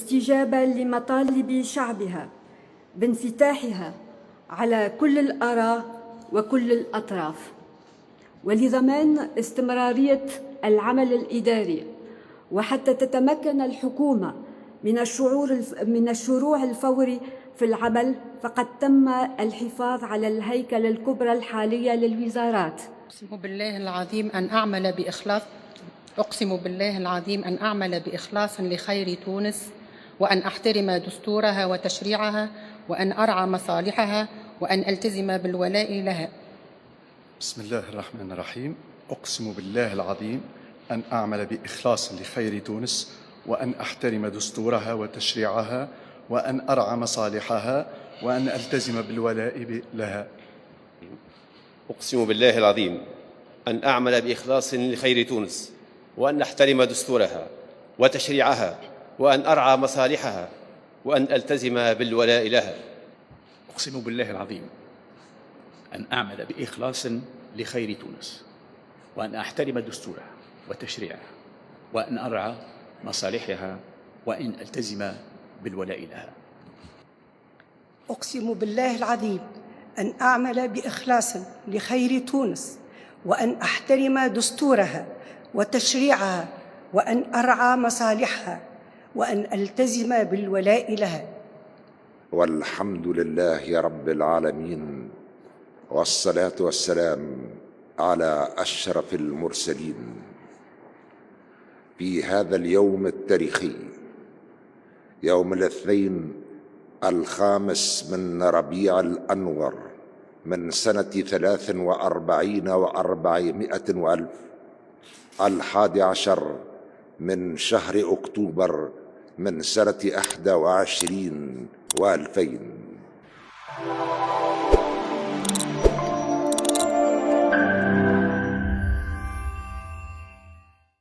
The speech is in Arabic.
استجابة لمطالب شعبها بانفتاحها على كل الآراء وكل الأطراف، ولضمان استمرارية العمل الإداري، وحتى تتمكن الحكومة من الشروع الفوري في العمل، فقد تم الحفاظ على الهيكل الكبرى الحالية للوزارات. أقسم بالله العظيم أن أعمل بإخلاص لخير تونس، وأن أحترم دستورها وتشريعها، وأن أرعى مصالحها، وأن ألتزم بالولاء لها. بسم الله الرحمن الرحيم. أقسم بالله العظيم أن أعمل بإخلاص لخير تونس، وأن أحترم دستورها وتشريعها، وأن أرعى مصالحها، وأن ألتزم بالولاء لها. أقسم بالله العظيم أن أعمل بإخلاص لخير تونس، وأن أحترم دستورها وتشريعها، وأن أرعى مصالحها، وأن ألتزم بالولاء لها. أقسم بالله العظيم أن أعمل بإخلاص لخير تونس، وأن أحترم دستورها وتشريعها، وأن أرعى مصالحها، وأن ألتزم بالولاء لها. أقسم بالله العظيم أن أعمل بإخلاص لخير تونس، وأن أحترم دستورها وتشريعها، وأن أرعى مصالحها، وأن ألتزم بالولاء لها. والحمد لله رب العالمين، والصلاة والسلام على أشرف المرسلين. في هذا اليوم التاريخي، يوم الاثنين 5 من ربيع الأنور من سنة 43 و400 وألف، 11 من شهر أكتوبر من سنة 21 و2000.